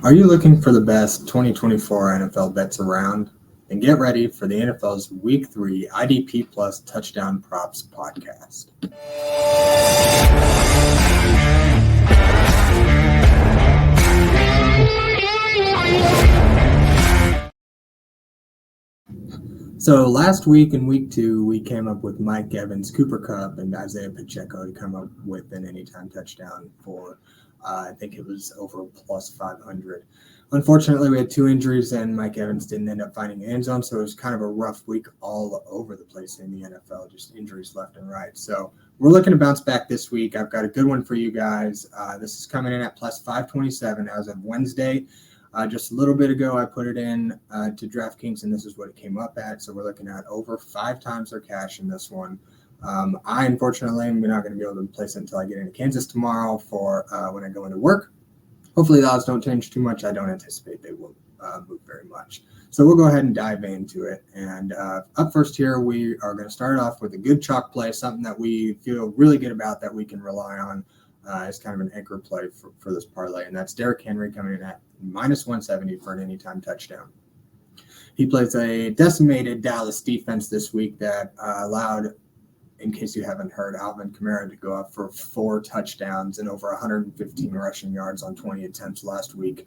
Are you looking for the best 2024 NFL bets around? Then get ready for the NFL's Week 3 IDP Plus Touchdown Props podcast. So last week in Week 2, we came up with Mike Evans, Cooper Kupp, and Isaiah Pacheco to come up with an anytime touchdown for I think it was over plus 500. Unfortunately, we had two injuries, and Mike Evans didn't end up finding the end zone, so it was kind of a rough week all over the place in the NFL, just injuries left and right. So we're looking to bounce back this week. I've got a good one for you guys. This is coming in at plus 527 as of Wednesday. Just a little bit ago, I put it in to DraftKings, and this is what it came up at. So we're looking at over 5 times their cash in this one. I unfortunately am not going to be able to place it until I get into Kansas tomorrow for when I go into work. Hopefully the odds don't change too much. I don't anticipate they will move very much. So we'll go ahead and dive into it. And up first here, we are going to start off with a good chalk play, something that we feel really good about that we can rely on as kind of an anchor play for this parlay. And that's Derrick Henry coming in at minus 170 for an anytime touchdown. He plays a decimated Dallas defense this week that allowed, in case you haven't heard, Alvin Kamara to go up for 4 touchdowns and over 115 rushing yards on 20 attempts last week.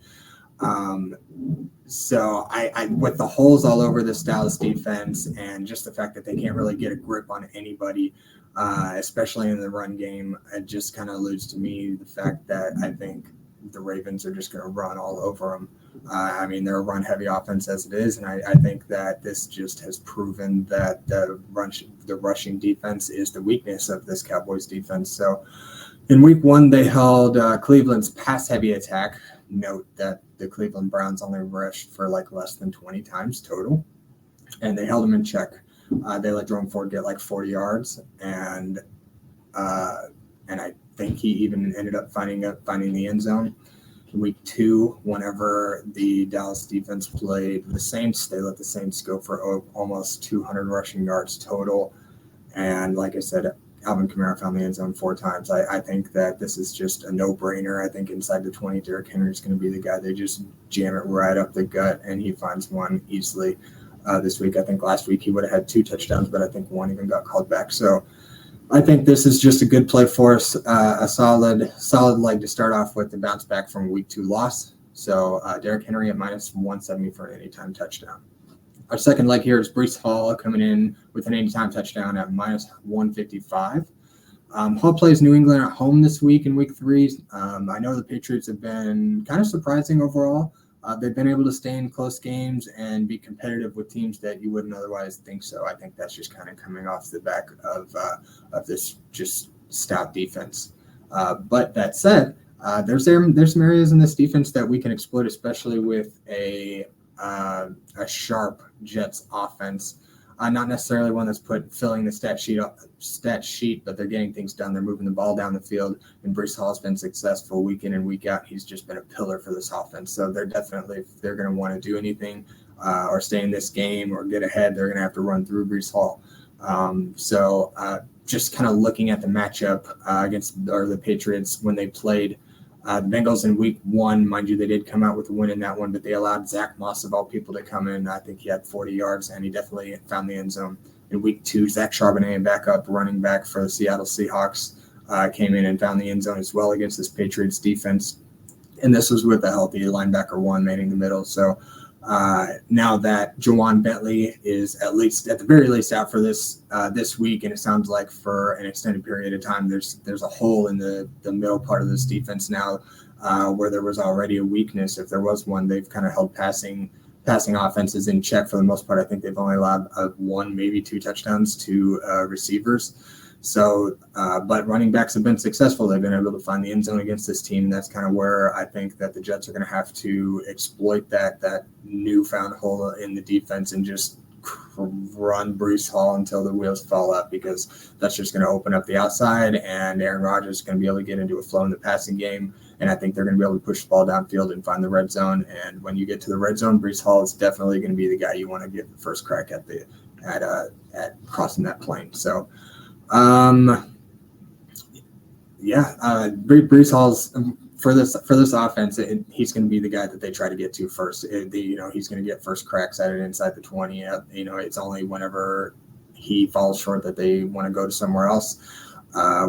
So I with the holes all over this Dallas defense and just the fact that they can't really get a grip on anybody, especially in the run game, it just kind of alludes to me the fact that I think the Ravens are just going to run all over them. I mean, they're a run-heavy offense as it is, and I think that this just has proven that the rushing defense is the weakness of this Cowboys defense. So in Week 1, they held Cleveland's pass-heavy attack. Note that the Cleveland Browns only rushed for like less than 20 times total, and they held them in check. They let Jerome Ford get like 40 yards, and I think he even ended up finding the end zone. Week 2, whenever the Dallas defense played the Saints, they let the Saints go for almost 200 rushing yards total. And like I said, Alvin Kamara found the end zone 4 times. I think that this is just a no-brainer. I think inside the 20, Derrick Henry is going to be the guy. They just jam it right up the gut, and he finds one easily this week. I think last week he would have had 2 touchdowns, but I think 1 even got called back. So I think this is just a good play for us, a solid leg to start off with, the bounce back from Week 2 loss. So Derrick Henry at minus 170 for an anytime touchdown. Our second leg here is Brees Hall coming in with an anytime touchdown at minus 155. Hall plays New England at home this week in Week 3. I know the Patriots have been kind of surprising overall. They've been able to stay in close games and be competitive with teams that you wouldn't otherwise think so. I think that's just kind of coming off the back of this just stout defense. But that said, there's some areas in this defense that we can exploit, especially with a sharp Jets offense. Not necessarily one that's filling the stat sheet, but they're getting things done. They're moving the ball down the field, and Brees Hall has been successful week in and week out. He's just been a pillar for this offense. So they're definitely, if they're going to want to do anything or stay in this game or get ahead, they're going to have to run through Brees Hall. So just kind of looking at the matchup against the Patriots when they played the Bengals in Week 1, mind you, they did come out with a win in that one, but they allowed Zach Moss, of all people, to come in. I think he had 40 yards, and he definitely found the end zone. In Week 2, Zach Charbonnet, backup running back for the Seattle Seahawks, came in and found the end zone as well against this Patriots defense. And this was with a healthy linebacker 1 manning the middle. So now that Jawan Bentley is at the very least out for this week, and it sounds like for an extended period of time, there's a hole in the middle part of this defense now where there was already a weakness. If there was one, they've kind of held passing offenses in check for the most part. I think they've only allowed 1, maybe 2 touchdowns to receivers. So, but running backs have been successful. They've been able to find the end zone against this team. That's kind of where I think that the Jets are going to have to exploit that newfound hole in the defense and just run Brees Hall until the wheels fall up, because that's just going to open up the outside, and Aaron Rodgers is going to be able to get into a flow in the passing game. And I think they're going to be able to push the ball downfield and find the red zone. And when you get to the red zone, Brees Hall is definitely going to be the guy you want to get the first crack at crossing that plane. So, Brees Hall's for this offense, he's going to be the guy that they try to get to first. He's going to get first cracks at it inside the 20. It's only whenever he falls short that they want to go to somewhere else,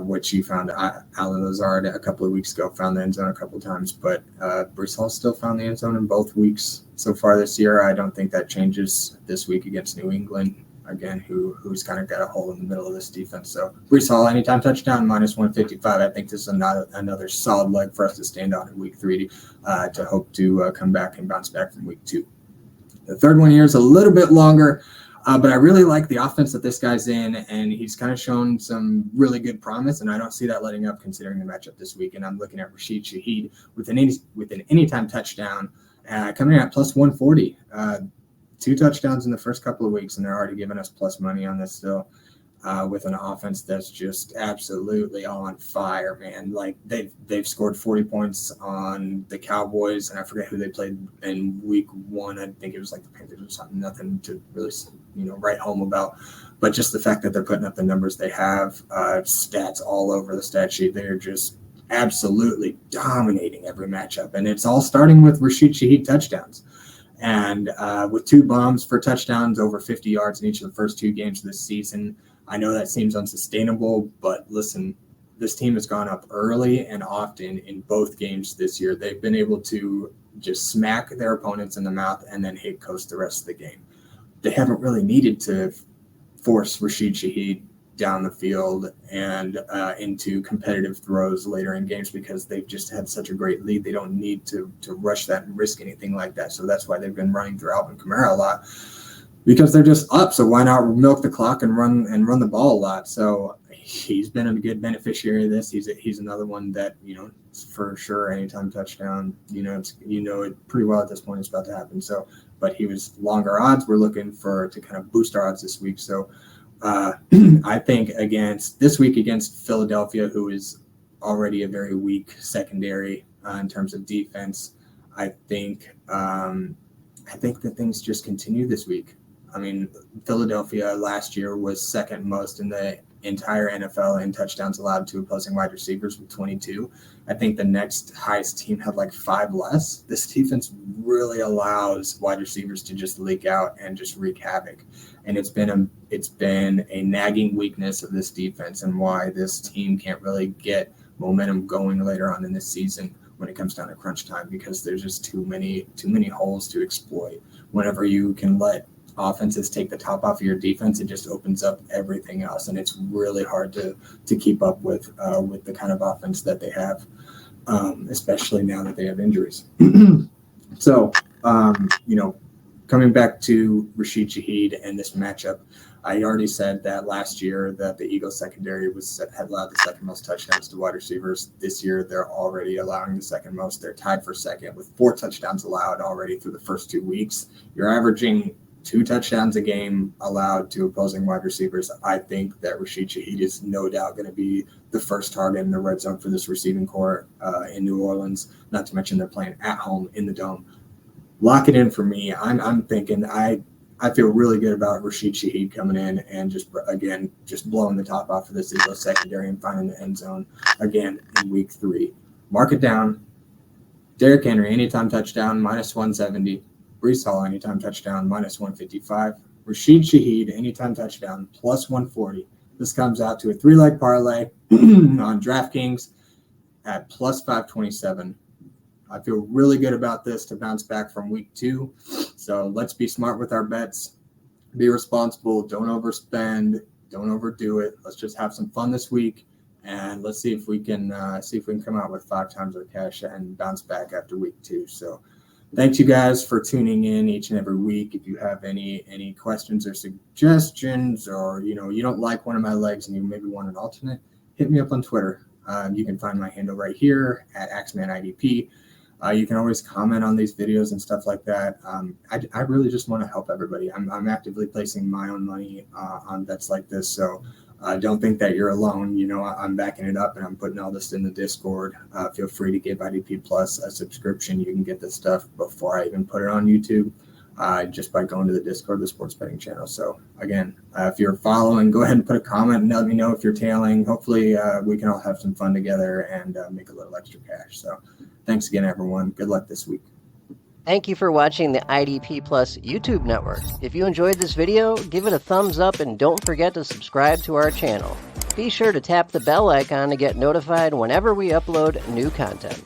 which you found Alan Lazard a couple of weeks ago, found the end zone a couple of times. But Brees Hall still found the end zone in both weeks so far this year. I don't think that changes this week against New England. Again, who's kind of got a hole in the middle of this defense. So Brees Hall, anytime touchdown, minus 155. I think this is another solid leg for us to stand on in week 3 to hope to come back and bounce back from week 2. The third one here is a little bit longer, but I really like the offense that this guy's in, and he's kind of shown some really good promise, and I don't see that letting up considering the matchup this week. And I'm looking at Rasheed Shaheed with an anytime touchdown coming in at plus 140. 2 touchdowns in the first couple of weeks, and they're already giving us plus money on this still, with an offense that's just absolutely on fire, man. Like they've scored 40 points on the Cowboys, and I forget who they played in week 1. I think it was like the Panthers or something. Nothing to really write home about, but just the fact that they're putting up the numbers they have, stats all over the stat sheet. They're just absolutely dominating every matchup, and it's all starting with Rasheed Shaheed touchdowns. And with 2 bombs for touchdowns, over 50 yards in each of the first 2 games of this season. I know that seems unsustainable, but listen, this team has gone up early and often in both games this year. They've been able to just smack their opponents in the mouth and then hit coast the rest of the game. They haven't really needed to force Rasheed Shaheed down the field and into competitive throws later in games because they've just had such a great lead. They don't need to rush that and risk anything like that. So that's why they've been running through Alvin Kamara a lot, because they're just up. So why not milk the clock and run the ball a lot? So he's been a good beneficiary of this. He's another one that, for sure, anytime touchdown, it pretty well at this point it's about to happen. So, but he was longer odds. We're looking to kind of boost our odds this week. So I think this week against Philadelphia, who is already a very weak secondary in terms of defense, I think that things just continue this week. I mean, Philadelphia last year was second most in the entire NFL in touchdowns allowed to opposing wide receivers with 22. I think the next highest team had like 5 less. This defense really allows wide receivers to just leak out and just wreak havoc. And it's been a nagging weakness of this defense and why this team can't really get momentum going later on in this season when it comes down to crunch time, because there's just too many holes to exploit. Whenever you can let offenses take the top off of your defense, it just opens up everything else, and it's really hard to keep up with the kind of offense that they have, especially now that they have injuries. So, coming back to Rasheed Shaheed and this matchup, I already said that last year that the Eagles secondary had allowed the second most touchdowns to wide receivers. This year, they're already allowing the second most. They're tied for second with 4 touchdowns allowed already through the first 2 weeks. You're averaging 2 touchdowns a game allowed to opposing wide receivers. I think that Rasheed Shaheed is no doubt going to be the first target in the red zone for this receiving corps in New Orleans, not to mention they're playing at home in the Dome. Lock it in for me. I'm thinking I feel really good about Rasheed Shaheed coming in and just blowing the top off of this Eagles secondary and finding the end zone again in week 3. Mark it down. Derrick Henry, anytime touchdown, minus 170. Brees Hall, anytime touchdown, minus 155. Rasheed Shaheed, anytime touchdown, plus 140. This comes out to a 3-leg parlay on DraftKings at plus 527. I feel really good about this to bounce back from week 2. So let's be smart with our bets. Be responsible. Don't overspend. Don't overdo it. Let's just have some fun this week, and let's see if we can come out with 5 times our cash and bounce back after week 2. So thanks you guys for tuning in each and every week. If you have any questions or suggestions, or you don't like one of my legs and you maybe want an alternate, hit me up on Twitter. You can find my handle right here at Axeman IDP. You can always comment on these videos and stuff like that. I really just want to help everybody. I'm actively placing my own money on bets like this, so don't think that you're alone. I'm backing it up, and I'm putting all this in the Discord. Feel free to give IDP Plus a subscription. You can get this stuff before I even put it on YouTube, just by going to the Discord, the sports betting channel. So again, if you're following, go ahead and put a comment and let me know if you're tailing. Hopefully we can all have some fun together and make a little extra cash. So Thanks again, everyone. Good luck this week. Thank you for watching the IDP Plus YouTube network. If you enjoyed this video, give it a thumbs up and don't forget to subscribe to our channel. Be sure to tap the bell icon to get notified whenever we upload new content.